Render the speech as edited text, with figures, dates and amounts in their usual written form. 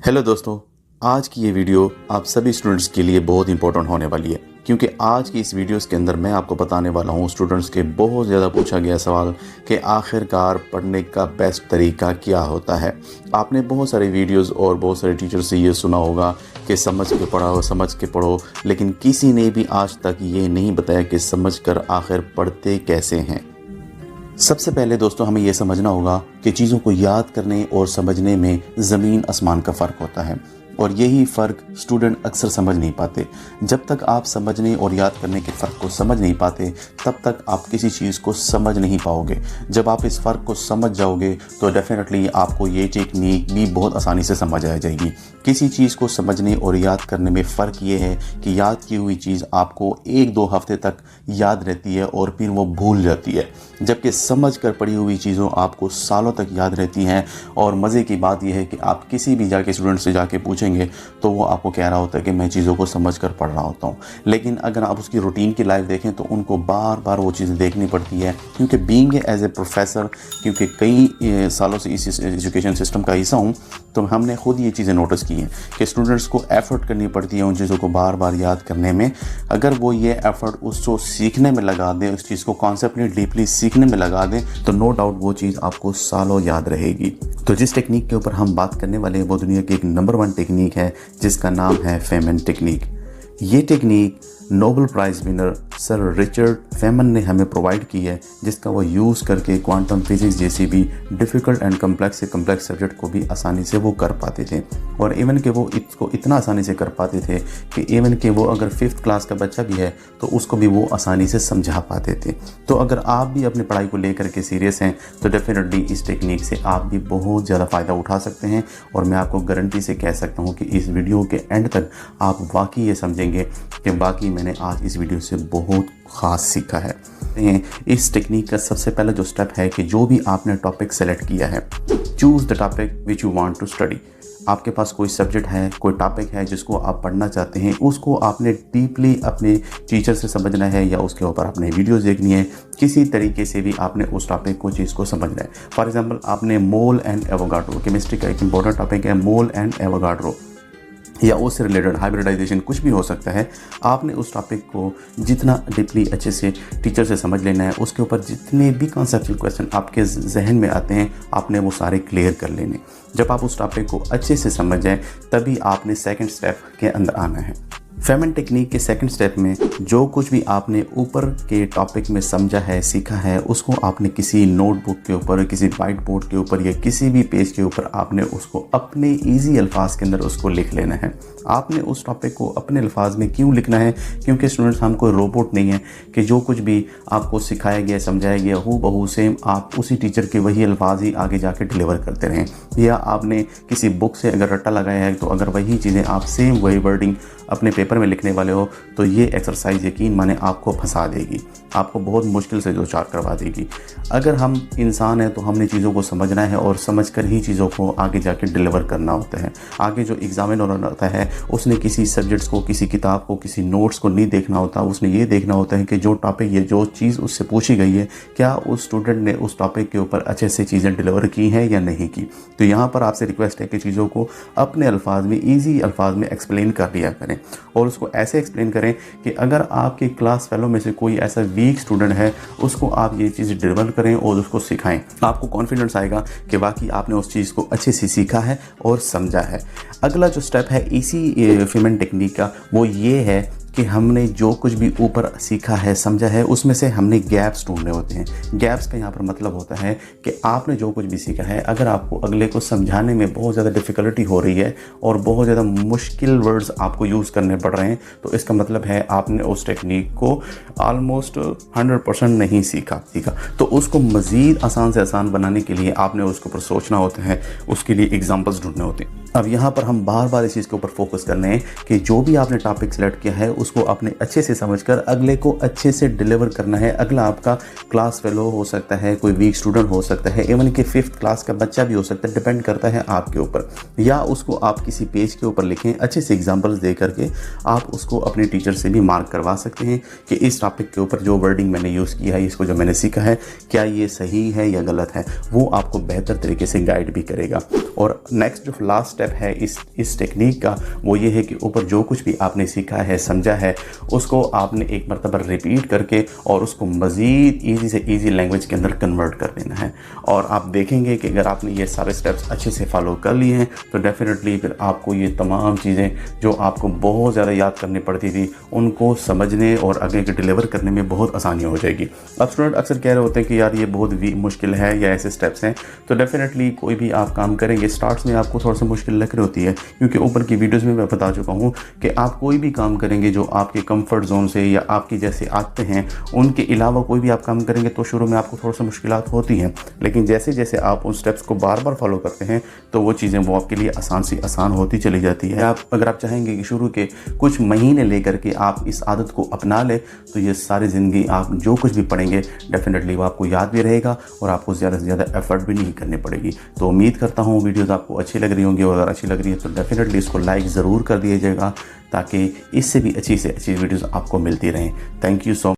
Hello दोस्तों, आज की ये वीडियो आप सभी स्टूडेंट्स के लिए बहुत इंपॉर्टेंट होने वाली है क्योंकि आज की इस वीडियोस के अंदर मैं आपको बताने वाला हूँ स्टूडेंट्स के बहुत ज़्यादा पूछा गया सवाल कि आखिरकार पढ़ने का बेस्ट तरीका क्या होता है। आपने बहुत सारे वीडियोस और बहुत सारे टीचर से ये सुना होगा कि समझ के पढ़ो, समझ के पढ़ो, लेकिन किसी ने भी आज तक ये नहीं बताया कि समझ कर आखिर पढ़ते कैसे हैं। सबसे पहले दोस्तों हमें यह समझना होगा कि चीज़ों को याद करने और समझने में ज़मीन आसमान का फ़र्क होता है और यही फ़र्क स्टूडेंट अक्सर समझ नहीं पाते। जब तक आप समझने और याद करने के फ़र्क को समझ नहीं पाते तब तक आप किसी चीज़ को समझ नहीं पाओगे। जब आप इस फ़र्क को समझ जाओगे तो डेफिनेटली आपको ये टेक्निक भी बहुत आसानी से समझ आ जाएगी। किसी चीज़ को समझने और याद करने में फ़र्क ये है कि याद की हुई चीज़ आपको 1-2 हफ्ते तक याद रहती है और फिर वो भूल जाती है, जबकि समझ कर पढ़ी हुई चीज़ों आपको सालों तक याद रहती हैं। और मज़े की बात यह है कि आप किसी भी जाके स्टूडेंट से जाके पूछेंगे तो वो आपको कह रहा होता है कि मैं चीज़ों को समझ कर पढ़ रहा होता हूँ, लेकिन अगर आप उसकी रूटीन की लाइफ देखें तो उनको बार बार वो चीज़ें देखनी पड़ती है क्योंकि बीइंग एज ए प्रोफेसर, क्योंकि कई सालों से इस एजुकेशन सिस्टम का हिस्सा हूँ, तो हमने खुद ये चीज़ें नोटिस की हैं कि स्टूडेंट्स को एफ़र्ट करनी पड़ती है उन चीज़ों को बार बार याद करने में। अगर वो ये एफ़र्ट उसको सीखने में लगा दें, उस चीज़ को कॉन्सेप्टली डीपली सीखने में लगा दें, तो नो डाउट वो चीज़ आपको सालों याद रहेगी। तो जिस टेक्निक के ऊपर हम बात करने वाले हैं वो दुनिया की एक नंबर 1 टेक्निक है जिसका नाम है फेमन टेक्निक। ये technique Nobel prize winner sir Richard Feynman ने हमें प्रोवाइड की है, जिसका वो यूज़ करके क्वांटम फिज़िक्स जैसी भी डिफ़िकल्ट एंड कम्प्लेक्स से कम्प्लेक्स सब्जेक्ट को भी आसानी से वो कर पाते थे। और इवन कि वो इसको इतना आसानी से कर पाते थे कि इवन कि वो अगर 5th क्लास का बच्चा भी है तो उसको भी वो आसानी से समझा पाते थे। तो अगर आप भी अपनी पढ़ाई को लेकर के सीरियस हैं तो डेफिनेटली इस टेक्निक से आप भी बहुत ज़्यादा फ़ायदा उठा सकते हैं। और मैं आपको गारंटी से कह सकता हूँ कि इस वीडियो के एंड तक आप वाकई ये समझेंगे कि वाकई मैंने आज इस वीडियो से बहुत ख़ास सीखा है। इस टेक्निक का सबसे पहला जो स्टेप है कि जो भी आपने टॉपिक सेलेक्ट किया है, choose the topic which you want to study. आपके पास कोई सब्जेक्ट है, कोई टॉपिक है जिसको आप पढ़ना चाहते हैं, उसको आपने डीपली अपने टीचर से समझना है या उसके ऊपर आपने वीडियोस देखनी है। किसी तरीके से भी आपने उस टॉपिक को चीज़ को समझना है। फॉर एग्जांपल आपने मोल एंड एवोगाड्रो, केमिस्ट्री का एक इंपॉर्टेंट टॉपिक है मोल एंड एवोगाड्रो, या उससे रिलेटेड हाइब्रिडाइजेशन कुछ भी हो सकता है। आपने उस टॉपिक को जितना डीपली अच्छे से टीचर से समझ लेना है, उसके ऊपर जितने भी कॉन्सेप्चुअल क्वेश्चन आपके जहन में आते हैं आपने वो सारे क्लियर कर लेने। जब आप उस टॉपिक को अच्छे से समझ जाएं तभी आपने सेकंड स्टेप के अंदर आना है। फेमन टेक्निक के सेकंड स्टेप में जो कुछ भी आपने ऊपर के टॉपिक में समझा है, सीखा है, उसको आपने किसी नोटबुक के ऊपर, किसी वाइट बोर्ड के ऊपर या किसी भी पेज के ऊपर आपने उसको अपने इजी अल्फाज के अंदर उसको लिख लेना है। आपने उस टॉपिक को अपने अल्फाज में क्यों लिखना है? क्योंकि स्टूडेंट्स, हम कोई रोबोट नहीं है कि जो कुछ भी आपको सिखाया गया, समझाया गया हूँ बहू सेम आप उसी टीचर के वही अल्फाज ही आगे जाके डिलीवर करते रहें। या आपने किसी बुक से अगर रट्टा लगाया है तो अगर वही चीज़ें आप सेम वही वर्डिंग अपने पेपर में लिखने वाले हो तो ये एक्सरसाइज यकीन माने आपको फंसा देगी, आपको बहुत मुश्किल से दो चार करवा देगी। अगर हम इंसान हैं तो हमने चीज़ों को समझना है और समझ कर ही चीज़ों को आगे जाके डिलीवर करना होता है। आगे जो एग्जामिनर होता है उसने किसी सब्जेक्ट्स को, किसी किताब को, किसी नोट्स को नहीं देखना होता। उसने ये देखना होता है कि जो टॉपिक, ये जो चीज़ उससे पूछी गई है, क्या उस स्टूडेंट ने उस टॉपिक के ऊपर अच्छे से चीज़ें डिलीवर की हैं या नहीं की। तो यहाँ पर आपसे रिक्वेस्ट है कि चीज़ों को अपने अल्फाज में, ईजी अल्फाज में एक्सप्लेन कर दिया करें और उसको ऐसे एक्सप्लेन करें कि अगर आपके क्लास फेलो में से कोई ऐसा वीक स्टूडेंट है उसको आप ये चीज़ डिलीवर करें और उसको सिखाएं। आपको कॉन्फिडेंस आएगा कि वाकई आपने उस चीज़ को अच्छे से सीखा है और समझा है। अगला जो स्टेप है इसी फेमन टेक्निक का वो ये है कि हमने जो कुछ भी ऊपर सीखा है, समझा है, उसमें से हमने गैप्स ढूंढने होते हैं। गैप्स का यहाँ पर मतलब होता है कि आपने जो कुछ भी सीखा है, अगर आपको अगले को समझाने में बहुत ज़्यादा डिफ़िकल्टी हो रही है और बहुत ज़्यादा मुश्किल वर्ड्स आपको यूज़ करने पड़ रहे हैं, तो इसका मतलब है आपने उस टेक्निक को ऑलमोस्ट 100% नहीं सीखा। तो उसको मज़ीद आसान से आसान बनाने के लिए आपने उसके ऊपर सोचना होता है, उसके लिए एग्जाम्पल्स ढूंढने होते हैं। अब यहाँ पर हम बार बार इस चीज़ के ऊपर फोकस करने हैं कि जो भी आपने टॉपिक सेलेक्ट किया है उसको आपने अच्छे से समझकर अगले को अच्छे से डिलीवर करना है। अगला आपका क्लास फेलो हो सकता है, कोई वीक स्टूडेंट हो सकता है, इवन कि 5th क्लास का बच्चा भी हो सकता है, डिपेंड करता है आपके ऊपर। या उसको आप किसी पेज के ऊपर लिखें, अच्छे से एग्जांपल्स दे करके आप उसको अपने टीचर से भी मार्क करवा सकते हैं कि इस टॉपिक के ऊपर जो वर्डिंग मैंने यूज़ किया है, इसको जो मैंने सीखा है, क्या ये सही है या गलत है। वो आपको बेहतर तरीके से गाइड भी करेगा। और नेक्स्ट जो लास्ट स्टेप है इस टेक्निक का, वो ये है कि ऊपर जो कुछ भी आपने सीखा है, समझा है, उसको आपने एक मरतबा रिपीट करके और उसको मज़ीद ईजी से ईजी लैंग्वेज के अंदर कन्वर्ट कर देना है। और आप देखेंगे कि अगर आपने ये सारे स्टेप्स अच्छे से फॉलो कर लिए हैं तो डेफिनेटली फिर आपको ये तमाम चीज़ें जो आपको बहुत ज़्यादा याद करनी पड़ती थी, उनको समझने और आगे के डिलीवर करने में बहुत आसानी हो जाएगी। अब स्टूडेंट अक्सर कह रहे होते हैं कि यार ये बहुत मुश्किल है या ऐसे स्टेप्स हैं। तो डेफिनेटली कोई भी आप काम करेंगे, स्टार्ट्स में आपको थोड़ा सा मुश्किल लग रही होती है, क्योंकि ऊपर की वीडियोज़ में मैं बता चुका हूँ कि आप कोई भी काम करेंगे जो आपके कंफर्ट जोन से या आपकी जैसे आते हैं उनके अलावा कोई भी आप काम करेंगे तो शुरू में आपको थोड़ा सा मुश्किलात होती हैं, लेकिन जैसे जैसे आप उन स्टेप्स को बार बार फॉलो करते हैं तो वो चीज़ें वो आपके लिए आसान से आसान होती चली जाती है। अगर आप चाहेंगे कि शुरू के कुछ महीने लेकर के आप इस आदत को अपना लें तो ये सारी ज़िंदगी आप जो कुछ भी पढ़ेंगे डेफिनेटली वो आपको याद भी रहेगा और आपको ज़्यादा से ज़्यादा एफर्ट भी नहीं करनी पड़ेगी। तो उम्मीद करता हूँ वीडियोज़ आपको अच्छी लग रही होंगी, और अगर अच्छी लग रही है तो डेफिनेटली इसको लाइक ज़रूर कर दीजिएगा ताकि इससे भी अच्छी से अच्छी वीडियोज़ आपको मिलती रहें। Thank you so